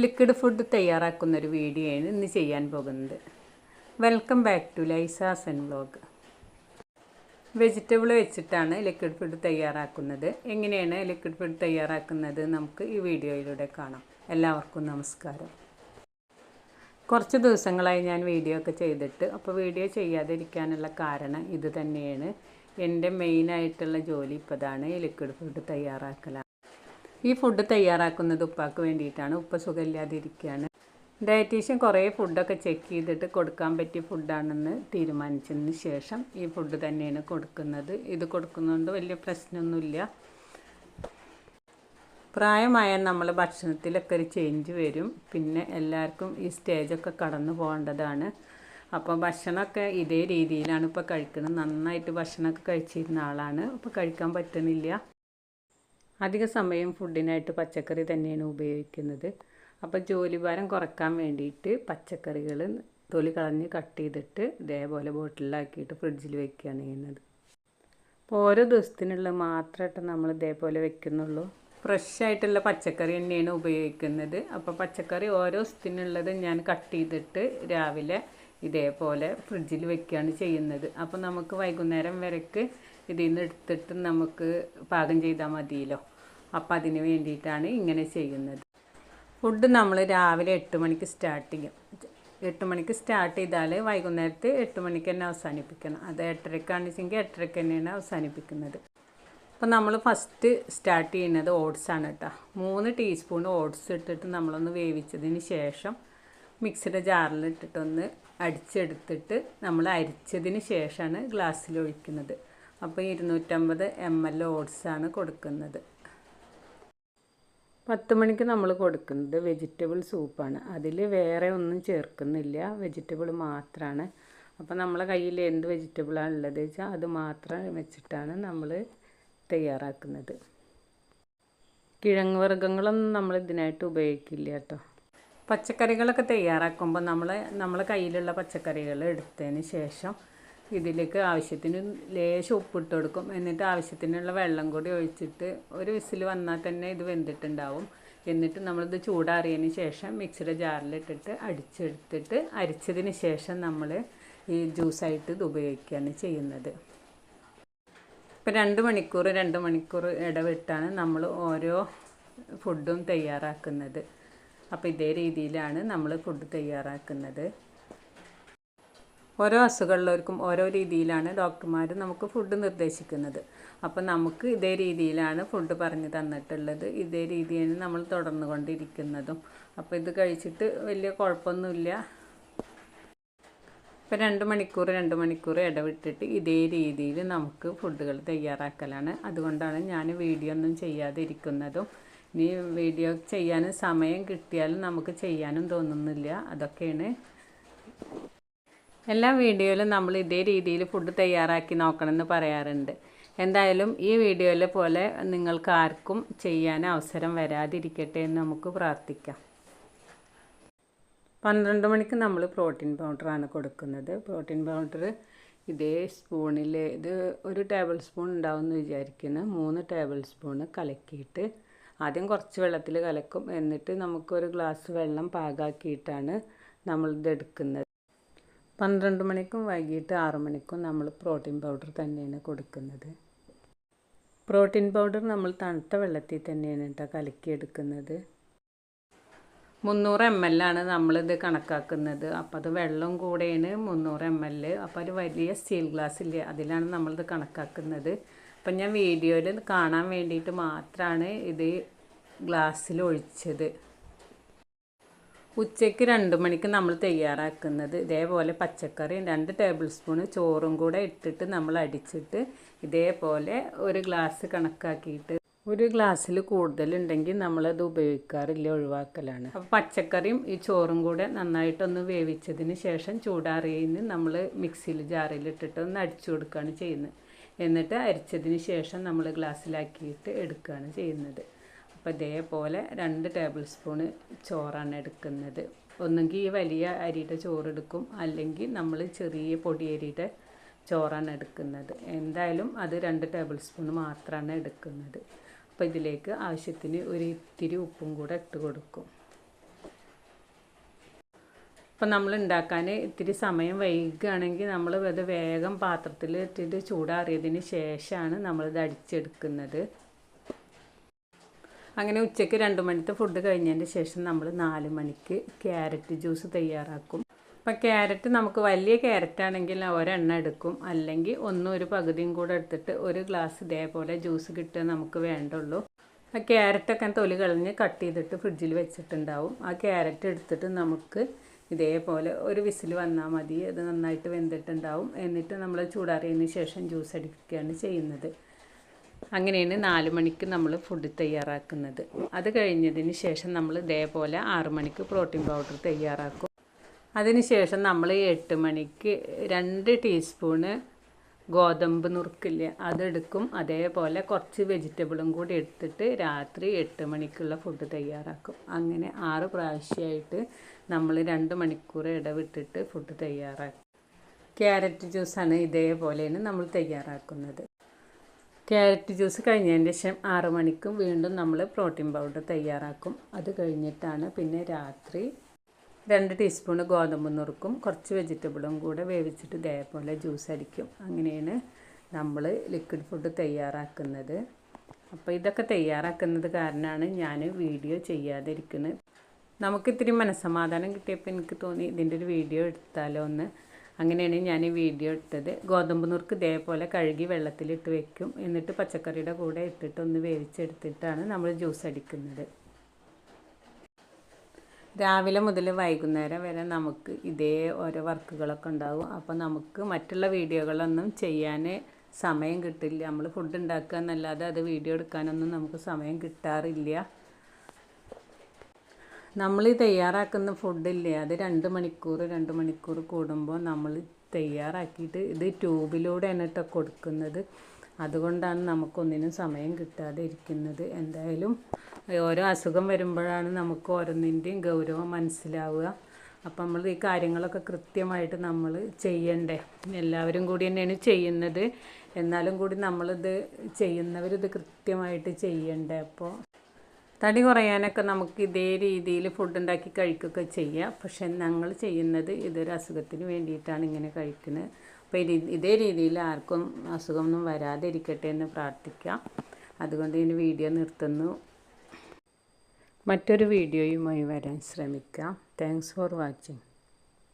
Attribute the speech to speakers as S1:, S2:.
S1: Liquid food തയ്യാറാക്കുന്നൊരു വീഡിയോയാണ് ഇന്ന് ചെയ്യാൻ പോകുന്നത്. Welcome back to Lisa's and vlog. Vegetable വെച്ചിട്ടാണ് ലിക്വിഡ് ഫുഡ് തയ്യാറാക്കുന്നത്. എങ്ങനെയാണ് ലിക്വിഡ് ഫുഡ് തയ്യാറാക്കുന്നത് നമുക്ക് ഈ വീഡിയോയിലൂടെ കാണാം. എല്ലാവർക്കും നമസ്കാരം. കുറച്ച് ദിവസങ്ങളായി ഞാൻ വീഡിയോ ഒക്കെ ചെയ്തിട്ട്, അപ്പോൾ വീഡിയോ ചെയ്യാതിരിക്കാനുള്ള കാരണം ഇത് തന്നെയാണ്. എൻ്റെ മെയിനായിട്ടുള്ള ജോലി ഇപ്പോൾ ഇതാണ്, ലിക്വിഡ് ഫുഡ് തയ്യാറാക്കലാണ്. ഈ ഫുഡ് തയ്യാറാക്കുന്നത് ഉപ്പാക്ക് വേണ്ടിയിട്ടാണ്. ഉപ്പ സുഖമില്ലാതിരിക്കുകയാണ്. ഡയറ്റീഷ്യൻ കുറേ ഫുഡൊക്കെ ചെക്ക് ചെയ്തിട്ട് കൊടുക്കാൻ പറ്റിയ ഫുഡാണെന്ന് തീരുമാനിച്ചതിന് ശേഷം ഈ ഫുഡ് തന്നെയാണ് കൊടുക്കുന്നത്. ഇത് കൊടുക്കുന്നതുകൊണ്ട് വലിയ പ്രശ്നമൊന്നുമില്ല. പ്രായമായ നമ്മൾ ഭക്ഷണത്തിലൊക്കെ ഒരു ചേഞ്ച് വരും. പിന്നെ എല്ലാവർക്കും ഈ സ്റ്റേജൊക്കെ കടന്നു പോകേണ്ടതാണ്. അപ്പോൾ ഭക്ഷണമൊക്കെ ഇതേ രീതിയിലാണ് ഇപ്പോൾ കഴിക്കുന്നത്. നന്നായിട്ട് ഭക്ഷണമൊക്കെ കഴിച്ചിരുന്ന ആളാണ്, ഇപ്പോൾ കഴിക്കാൻ പറ്റുന്നില്ല. അധിക സമയം ഫുഡിനായിട്ട് പച്ചക്കറി തന്നെയാണ് ഉപയോഗിക്കുന്നത്. അപ്പോൾ ജോലിഭാരം കുറക്കാൻ വേണ്ടിയിട്ട് പച്ചക്കറികൾ തൊലി കളഞ്ഞ് കട്ട് ചെയ്തിട്ട് ഇതേപോലെ ബോട്ടിലാക്കിയിട്ട് ഫ്രിഡ്ജിൽ വെക്കുകയാണ് ചെയ്യുന്നത്. അപ്പോൾ ഓരോ ദിവസത്തിനുള്ള മാത്രമായിട്ട് നമ്മൾ ഇതേപോലെ വെക്കുന്നുള്ളൂ. ഫ്രഷ് ആയിട്ടുള്ള പച്ചക്കറി തന്നെയാണ് ഉപയോഗിക്കുന്നത്. അപ്പോൾ പച്ചക്കറി ഓരോ ദിവസത്തിനുള്ളത് ഞാൻ കട്ട് ചെയ്തിട്ട് രാവിലെ ഇതേപോലെ ഫ്രിഡ്ജിൽ വെക്കുകയാണ് ചെയ്യുന്നത്. അപ്പോൾ നമുക്ക് വൈകുന്നേരം വരയ്ക്ക് ഇതിൽ നിന്ന് എടുത്തിട്ട് നമുക്ക് പാകം ചെയ്താൽ മതിയല്ലോ. അപ്പോൾ അതിന് വേണ്ടിയിട്ടാണ് ഇങ്ങനെ ചെയ്യുന്നത്. ഫുഡ് നമ്മൾ രാവിലെ 8 മണിക്ക് സ്റ്റാർട്ട് ചെയ്യും. 8 മണിക്ക് സ്റ്റാർട്ട് ചെയ്താൽ വൈകുന്നേരത്ത് 8 മണിക്ക് തന്നെ അവസാനിപ്പിക്കണം. അത് 8:30 വെച്ചെങ്കിൽ 8:30 തന്നെയാണ് അവസാനിപ്പിക്കുന്നത്. അപ്പോൾ നമ്മൾ ഫസ്റ്റ് സ്റ്റാർട്ട് ചെയ്യുന്നത് ഓട്സാണ് കേട്ടോ. 3 ടീസ്പൂൺ ഓട്സ് ഇട്ടിട്ട് നമ്മളൊന്ന് വേവിച്ചതിന് ശേഷം മിക്സിയുടെ ജാറിലിട്ടിട്ടൊന്ന് അടിച്ചെടുത്തിട്ട് നമ്മൾ അരിച്ചതിന് ശേഷമാണ് ഗ്ലാസ്സിൽ ഒഴിക്കുന്നത്. അപ്പോൾ 250 ml ഓട്സാണ് കൊടുക്കുന്നത്. 10 മണിക്ക് നമ്മൾ കൊടുക്കുന്നത് വെജിറ്റബിൾ സൂപ്പാണ്. അതിൽ വേറെ ഒന്നും ചേർക്കുന്നില്ല, വെജിറ്റബിൾ മാത്രമാണ്. അപ്പോൾ നമ്മളെ കയ്യിൽ എന്ത് വെജിറ്റബിളാണ് ഉള്ളത് വെച്ചാൽ അത് മാത്രം വെച്ചിട്ടാണ് നമ്മൾ തയ്യാറാക്കുന്നത്. കിഴങ്ങ് വർഗ്ഗങ്ങളൊന്നും നമ്മൾ ഇതിനായിട്ട് ഉപയോഗിക്കില്ല കേട്ടോ. പച്ചക്കറികളൊക്കെ തയ്യാറാക്കുമ്പോൾ നമ്മളെ കയ്യിലുള്ള പച്ചക്കറികൾ എടുത്തതിന് ശേഷം ഇതിലേക്ക് ആവശ്യത്തിന് ലേശം ഉപ്പിട്ട് കൊടുക്കും. എന്നിട്ട് ആവശ്യത്തിനുള്ള വെള്ളം കൂടി ഒഴിച്ചിട്ട് ഒരു വിസിൽ വന്നാൽ തന്നെ ഇത് വെന്തിട്ടുണ്ടാവും. എന്നിട്ട് നമ്മളിത് ചൂടാറിയതിന് ശേഷം മിക്സിയുടെ ജാറിലിട്ടിട്ട് അടിച്ചെടുത്തിട്ട് അരിച്ചതിന് ശേഷം നമ്മൾ ഈ ജ്യൂസായിട്ട് ഇത് ഉപയോഗിക്കുകയാണ് ചെയ്യുന്നത്. ഇപ്പോൾ 2 മണിക്കൂർ ഇടവിട്ടാണ് നമ്മൾ ഓരോ ഫുഡും തയ്യാറാക്കുന്നത്. അപ്പോൾ ഇതേ രീതിയിലാണ് നമ്മൾ ഫുഡ് തയ്യാറാക്കുന്നത്. ഓരോ അസുഖമുള്ളവർക്കും ഓരോ രീതിയിലാണ് ഡോക്ടർമാർ നമുക്ക് ഫുഡ് നിർദ്ദേശിക്കുന്നത്. അപ്പോൾ നമുക്ക് ഇതേ രീതിയിലാണ് ഫുഡ് പറഞ്ഞു തന്നിട്ടുള്ളത്. ഇതേ രീതിയാണ് നമ്മൾ തുടർന്നു കൊണ്ടിരിക്കുന്നതും. അപ്പോൾ ഇത് കഴിച്ചിട്ട് വലിയ കുഴപ്പമൊന്നുമില്ല. ഇപ്പോൾ 2 മണിക്കൂർ ഇടവിട്ടിട്ട് ഇതേ രീതിയിൽ നമുക്ക് ഫുഡുകൾ തയ്യാറാക്കലാണ്. അതുകൊണ്ടാണ് ഞാൻ വീഡിയോ ഒന്നും ചെയ്യാതെ ഇരിക്കുന്നതും. ഇനി വീഡിയോ ചെയ്യാനും സമയം കിട്ടിയാലും നമുക്ക് ചെയ്യാനും തോന്നുന്നില്ല. അതൊക്കെയാണ്. എല്ലാ വീഡിയോയിലും നമ്മൾ ഇതേ രീതിയിൽ ഫുഡ് തയ്യാറാക്കി നോക്കണമെന്ന് പറയാറുണ്ട്. എന്തായാലും ഈ വീഡിയോയിലെ പോലെ നിങ്ങൾക്ക് ആർക്കും ചെയ്യാൻ അവസരം വരാതിരിക്കട്ടെ എന്ന് നമുക്ക് പ്രാർത്ഥിക്കാം. 12 മണിക്ക് നമ്മൾ പ്രോട്ടീൻ പൗഡറാണ് കൊടുക്കുന്നത്. പ്രോട്ടീൻ പൗഡർ ഇതേ സ്പൂണിൽ, ഇത് 1 ടേബിൾ സ്പൂൺ ഉണ്ടാവുമെന്ന് വിചാരിക്കുന്നു. 3 ടേബിൾ സ്പൂണ് കലക്കിയിട്ട് ആദ്യം കുറച്ച് വെള്ളത്തിൽ കലക്കും. എന്നിട്ട് നമുക്കൊരു ഗ്ലാസ് വെള്ളം പാകാക്കിയിട്ടാണ് നമ്മളിത് എടുക്കുന്നത്. 12 മണിക്കും വൈകിട്ട് 6 മണിക്കും നമ്മൾ പ്രോട്ടീൻ പൗഡർ തന്നെയാണ് കൊടുക്കുന്നത്. പ്രോട്ടീൻ പൗഡർ നമ്മൾ തണുത്ത വെള്ളത്തിൽ തന്നെയാണ് കേട്ടോ കലക്കിയെടുക്കുന്നത്. 300 ml ആണ് നമ്മളിത് കണക്കാക്കുന്നത്. അപ്പോൾ അത് വെള്ളം കൂടെയാണ് 300 ml. അപ്പോൾ ഒരു വലിയ സ്റ്റീൽ ഗ്ലാസ് ഇല്ലേ, അതിലാണ് നമ്മളിത് കണക്കാക്കുന്നത്. അപ്പം ഞാൻ വീഡിയോയിൽ കാണാൻ വേണ്ടിയിട്ട് മാത്രമാണ് ഇത് ഗ്ലാസ്സിൽ ഒഴിച്ചത്. ഉച്ചയ്ക്ക് 2 മണിക്ക് നമ്മൾ തയ്യാറാക്കുന്നത് ഇതേപോലെ പച്ചക്കറി 2 ടേബിൾ സ്പൂൺ ചോറും കൂടെ ഇട്ടിട്ട് നമ്മൾ അടിച്ചിട്ട് ഇതേപോലെ ഒരു ഗ്ലാസ് കണക്കാക്കിയിട്ട്, ഒരു ഗ്ലാസ്സിൽ കൂടുതലുണ്ടെങ്കിൽ നമ്മളത് ഉപയോഗിക്കാറില്ല, ഒഴിവാക്കലാണ്. അപ്പോൾ പച്ചക്കറിയും ഈ ചോറും കൂടെ നന്നായിട്ടൊന്ന് വേവിച്ചതിന് ശേഷം ചൂടാറിയതിന് നമ്മൾ മിക്സിയിൽ ജാറിലിട്ടിട്ട് ഒന്ന് അടിച്ചു കൊടുക്കുകയാണ് ചെയ്യുന്നത്. എന്നിട്ട് അരിച്ചതിന് ശേഷം നമ്മൾ ഗ്ലാസ്സിലാക്കിയിട്ട് എടുക്കുകയാണ് ചെയ്യുന്നത്. അപ്പോൾ ഇതേപോലെ 2 ടേബിൾ സ്പൂണ് ചോറാണ് എടുക്കുന്നത്. ഒന്നുകിൽ ഈ വലിയ അരിയുടെ ചോറെടുക്കും, അല്ലെങ്കിൽ നമ്മൾ ചെറിയ പൊടിയരിയുടെ ചോറാണ് എടുക്കുന്നത്. എന്തായാലും അത് 2 ടേബിൾ സ്പൂൺ മാത്രമാണ് എടുക്കുന്നത്. അപ്പോൾ ഇതിലേക്ക് ആവശ്യത്തിന് ഒരു ഇത്തിരി ഉപ്പും കൂടെ ഇട്ട് കൊടുക്കും. അപ്പം നമ്മൾ ഉണ്ടാക്കാൻ ഇത്തിരി സമയം വൈകുകയാണെങ്കിൽ നമ്മൾ അത് വേഗം പാത്രത്തിൽ ഇട്ടിട്ട് ചൂടാറിയതിന് ശേഷമാണ് നമ്മളിത് അടിച്ചെടുക്കുന്നത്. അങ്ങനെ ഉച്ചയ്ക്ക് 2 മണിത്തെ ഫുഡ് കഴിഞ്ഞതിന് ശേഷം നമ്മൾ 4 മണിക്ക് ക്യാരറ്റ് ജ്യൂസ് തയ്യാറാക്കും. അപ്പം ക്യാരറ്റ് നമുക്ക് വലിയ ക്യാരറ്റാണെങ്കിൽ ഒരെണ്ണം എടുക്കും, അല്ലെങ്കിൽ ഒരു പകുതിയും കൂടെ എടുത്തിട്ട് ഒരു ഗ്ലാസ് ഇതേപോലെ ജ്യൂസ് കിട്ടുക നമുക്ക് വേണ്ടുള്ളൂ. ആ ക്യാരറ്റൊക്കെ തൊലി കളഞ്ഞ് കട്ട് ചെയ്തിട്ട് ഫ്രിഡ്ജിൽ വെച്ചിട്ടുണ്ടാവും. ആ ക്യാരറ്റ് എടുത്തിട്ട് നമുക്ക് ഇതേപോലെ ഒരു വിസിൽ വന്നാൽ മതി, അത് നന്നായിട്ട് വെന്തിട്ടുണ്ടാവും. എന്നിട്ട് നമ്മൾ ചൂടാറിയതിന് ശേഷം ജ്യൂസ് അടിക്കുകയാണ് ചെയ്യുന്നത്. അങ്ങനെയാണ് 4 മണിക്ക് നമ്മൾ ഫുഡ് തയ്യാറാക്കുന്നത്. അത് കഴിഞ്ഞതിന് ശേഷം നമ്മൾ ഇതേപോലെ 6 മണിക്ക് പ്രോട്ടീൻ പൗഡർ തയ്യാറാക്കും. അതിന് ശേഷം നമ്മൾ 8 മണിക്ക് 2 ടീസ്പൂണ് ഗോതമ്പ് നുറുക്കില്ലേ അതെടുക്കും. അതേപോലെ കുറച്ച് വെജിറ്റബിളും കൂടി എടുത്തിട്ട് രാത്രി 8 മണിക്കുള്ള ഫുഡ് തയ്യാറാക്കും. അങ്ങനെ 6 പ്രാവശ്യമായിട്ട് നമ്മൾ 2 മണിക്കൂർ ഇടവിട്ടിട്ട് ഫുഡ് തയ്യാറാക്കും. ക്യാരറ്റ് ജ്യൂസാണ് ഇതേപോലെയാണ് നമ്മൾ തയ്യാറാക്കുന്നത്. ക്യാരറ്റ് ജ്യൂസ് കഴിഞ്ഞതിന് ശേഷം 6 മണിക്കും വീണ്ടും നമ്മൾ പ്രോട്ടീൻ പൗഡർ തയ്യാറാക്കും. അത് കഴിഞ്ഞിട്ടാണ് പിന്നെ രാത്രി 2 ടീസ്പൂൺ ഗോതമ്പ് നുറുക്കും കുറച്ച് വെജിറ്റബിളും കൂടെ വേവിച്ചിട്ട് ഇതേപോലെ ജ്യൂസ് അടിക്കും. അങ്ങനെയാണ് നമ്മൾ ലിക്വിഡ് ഫുഡ് തയ്യാറാക്കുന്നത്. അപ്പോൾ ഇതൊക്കെ തയ്യാറാക്കുന്നത് കാരണമാണ് ഞാൻ വീഡിയോ ചെയ്യാതിരിക്കുന്നത്. നമുക്കിത്തിരി മനസ്സമാധാനം കിട്ടിയപ്പോൾ എനിക്ക് തോന്നി ഇതിൻ്റെ ഒരു വീഡിയോ എടുത്താലോ എന്ന്. അങ്ങനെയാണ് ഞാൻ ഈ വീഡിയോ ഇട്ടത്. ഗോതമ്പ് നുറുക്ക് ഇതേപോലെ കഴുകി വെള്ളത്തിലിട്ട് വെക്കും. എന്നിട്ട് പച്ചക്കറിയുടെ കൂടെ ഇട്ടിട്ട് ഒന്ന് വേവിച്ചെടുത്തിട്ടാണ് നമ്മൾ ജ്യൂസ് അടിക്കുന്നത്. രാവിലെ മുതൽ വൈകുന്നേരം വരെ നമുക്ക് ഇതേ ഓരോ വർക്കുകളൊക്കെ ഉണ്ടാവും. അപ്പോൾ നമുക്ക് മറ്റുള്ള വീഡിയോകളൊന്നും ചെയ്യാൻ സമയം കിട്ടില്ല. നമ്മൾ ഫുഡ് ഉണ്ടാക്കുക എന്നല്ലാതെ അത് വീഡിയോ എടുക്കാനൊന്നും നമുക്ക് സമയം കിട്ടാറില്ല. നമ്മൾ തയ്യാറാക്കുന്ന ഫുഡില്ലേ അത് 2 മണിക്കൂർ കൂടുമ്പോൾ നമ്മൾ തയ്യാറാക്കിയിട്ട് ഇത് ട്യൂബിലൂടെയാണ് കേട്ടോ കൊടുക്കുന്നത്. അതുകൊണ്ടാണ് നമുക്കൊന്നിനും സമയം കിട്ടാതെ ഇരിക്കുന്നത്. എന്തായാലും ഓരോ അസുഖം വരുമ്പോഴാണ് നമുക്ക് ഓരോന്നിൻ്റെയും ഗൗരവം മനസ്സിലാവുക. അപ്പം നമ്മൾ ഈ കാര്യങ്ങളൊക്കെ കൃത്യമായിട്ട് നമ്മൾ ചെയ്യണ്ടേ. എല്ലാവരും കൂടി തന്നെയാണ് ചെയ്യുന്നത്, എന്നാലും കൂടി നമ്മളിത് ചെയ്യുന്നവരിത് കൃത്യമായിട്ട് ചെയ്യണ്ടേ. അപ്പോൾ തടി കുറയാനൊക്കെ നമുക്ക് ഇതേ രീതിയിൽ ഫുഡ് ഉണ്ടാക്കി കഴിക്കുകയൊക്കെ ചെയ്യാം. പക്ഷെ ഞങ്ങൾ ചെയ്യുന്നത് ഇതൊരു അസുഖത്തിന് വേണ്ടിയിട്ടാണ് ഇങ്ങനെ കഴിക്കുന്നത്. അപ്പോൾ ഇതേ രീതിയിൽ ആർക്കും അസുഖമൊന്നും വരാതിരിക്കട്ടെ എന്ന് പ്രാർത്ഥിക്കാം. അതുകൊണ്ട് ഇതിന് വീഡിയോ നിർത്തുന്നു. മറ്റൊരു വീഡിയോയുമായി വരാൻ ശ്രമിക്കാം. Thanks for watching.